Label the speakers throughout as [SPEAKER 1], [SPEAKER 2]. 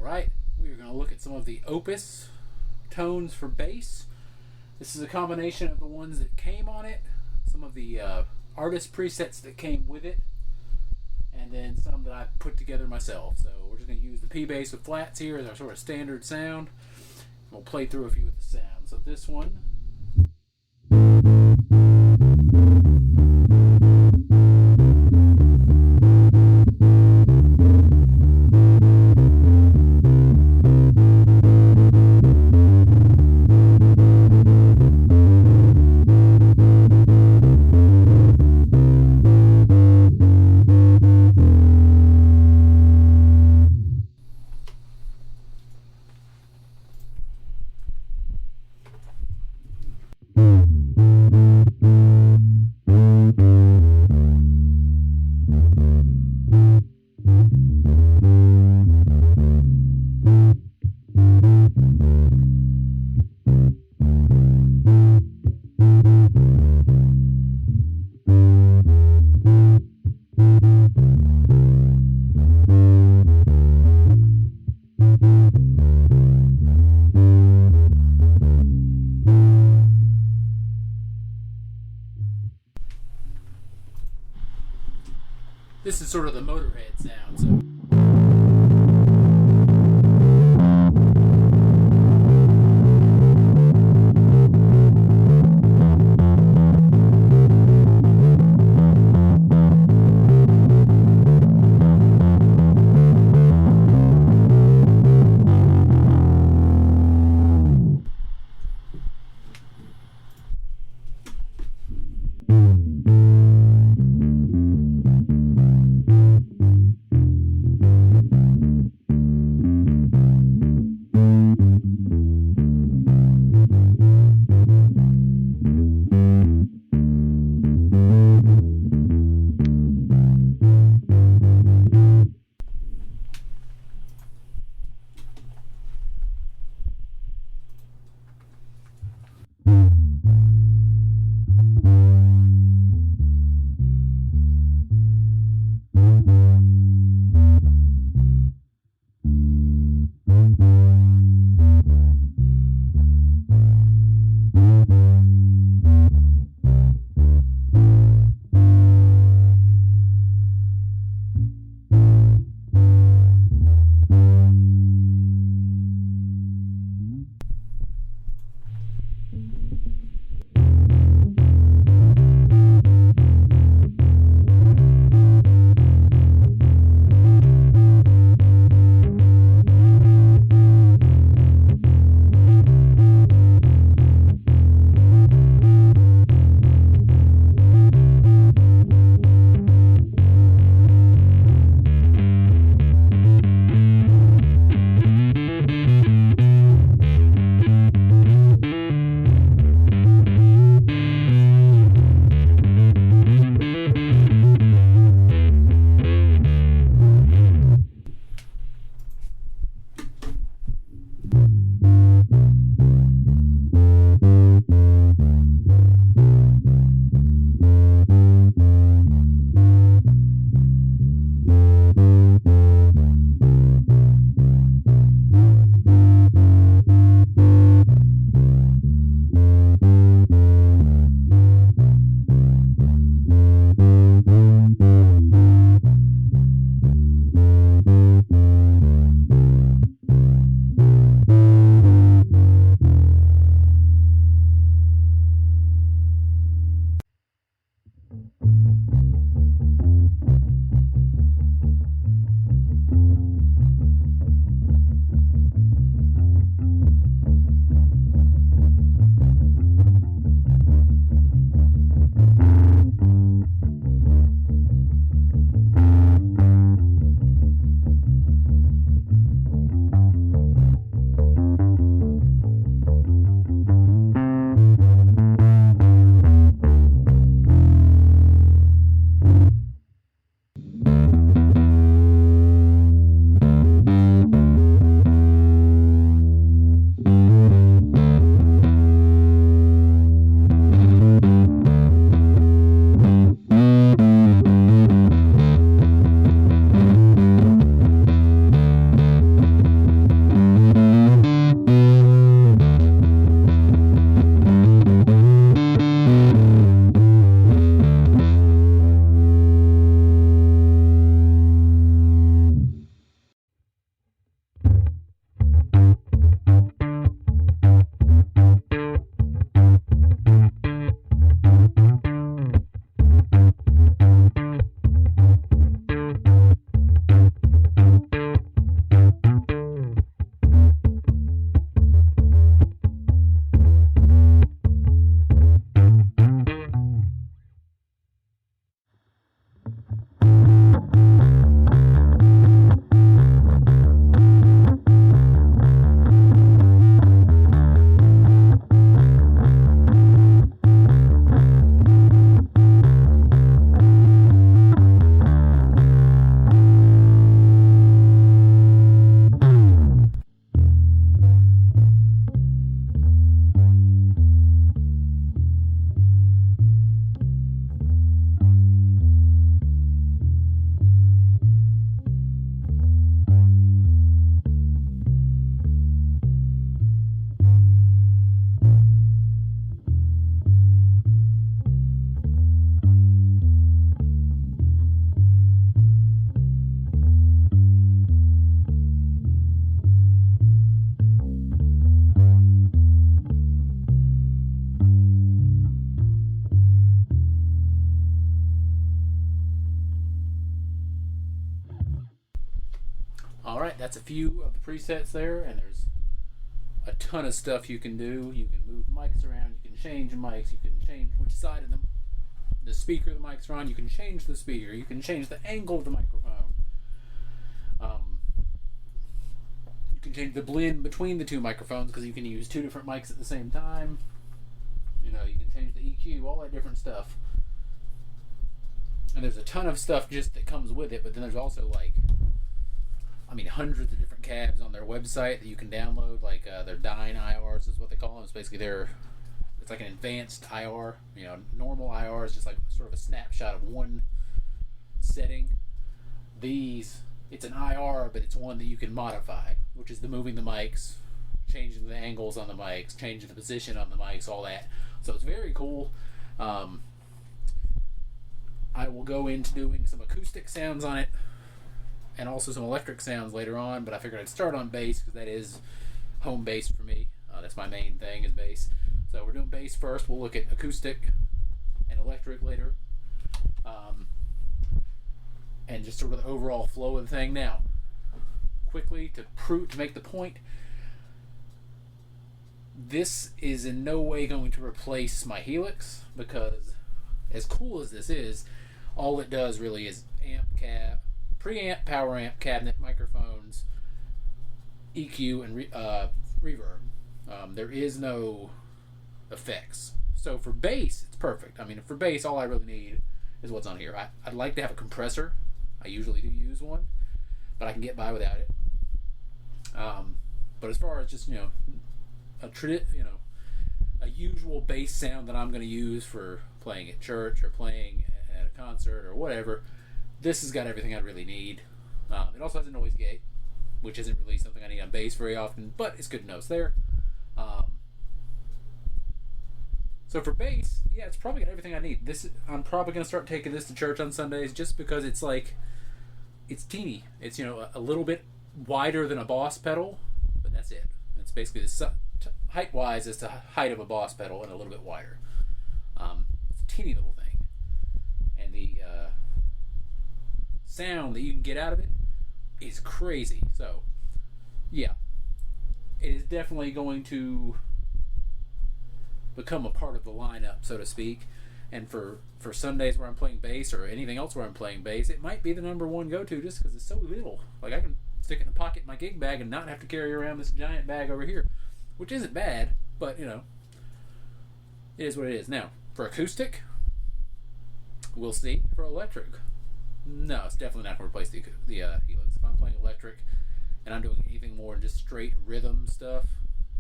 [SPEAKER 1] Alright, we are going to look at some of the Opus tones for bass. This is a combination of the ones that came on it, some of the artist presets that came with it, and then some that I put together myself. So we're just going to use the P bass with flats here as our sort of standard sound. We'll play through a few of the sounds. So this one. This is sort of the Motorhead sound. So. Alright, that's a few of the presets there, and there's a ton of stuff you can do. You can move mics around, you can change mics, you can change which side of the speaker the mics are on, you can change the speaker, you can change the angle of the microphone. You can change the blend between the two microphones because you can use two different mics at the same time. You know, you can change the EQ, all that different stuff. And there's a ton of stuff just that comes with it, but then there's also hundreds of different cabs on their website that you can download, like their Dyne IRs is what they call them. It's basically it's like an advanced IR. You know, normal IR is just like sort of a snapshot of one setting. It's an IR, but it's one that you can modify, which is the moving the mics, changing the angles on the mics, changing the position on the mics, all that. So it's very cool. I will go into doing some acoustic sounds on it and also some electric sounds later on, but I figured I'd start on bass because that is home base for me. That's my main thing is bass. So we're doing bass first. We'll look at acoustic and electric later. And just sort of the overall flow of the thing. Now, quickly to make the point, this is in no way going to replace my Helix, because as cool as this is, all it does really is preamp, power amp, cabinet, microphones, EQ, and reverb. There is no effects. So for bass, it's perfect. I mean, for bass, all I really need is what's on here. I'd like to have a compressor. I usually do use one, but I can get by without it. But as far as just, a usual bass sound that I'm going to use for playing at church or playing at a concert or whatever, this has got everything I really need. It also has a noise gate, which isn't really something I need on bass very often, but it's good to know it's there. So for bass, yeah, it's probably got everything I need. I'm probably going to start taking this to church on Sundays just because it's teeny. It's, a little bit wider than a Boss pedal, but that's it. It's basically height-wise, it's the height of a Boss pedal and a little bit wider. It's a teeny little thing. And the sound that you can get out of it is crazy. So, yeah. It is definitely going to become a part of the lineup, so to speak. And for Sundays where I'm playing bass or anything else where I'm playing bass, it might be the number one go-to just because it's so little. Like, I can stick it in the pocket in my gig bag and not have to carry around this giant bag over here, which isn't bad, but, it is what it is. Now, for acoustic, we'll see. For electric, no, it's definitely not going to replace the Helix. If I'm playing electric and I'm doing anything more than just straight rhythm stuff,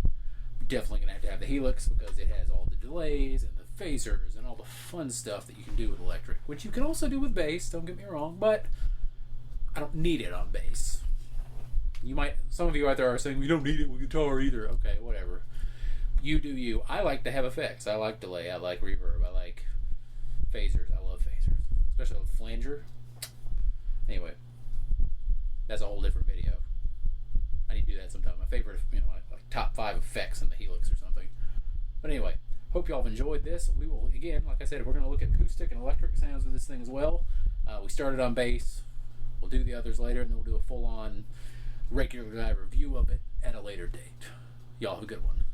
[SPEAKER 1] I'm definitely going to have the Helix because it has all the delays and the phasers and all the fun stuff that you can do with electric, which you can also do with bass, don't get me wrong, but I don't need it on bass. Some of you out there are saying, we don't need it with guitar either. Okay, whatever. You do you. I like to have effects. I like delay. I like reverb. I like phasers. I love phasers. Especially with flanger. Anyway, that's a whole different video. I need to do that sometime. My favorite, like top 5 effects in the Helix or something. But anyway, hope y'all have enjoyed this. We will, again, like I said, we're going to look at acoustic and electric sounds with this thing as well. We started on bass. We'll do the others later, and then we'll do a full-on regular guy review of it at a later date. Y'all have a good one.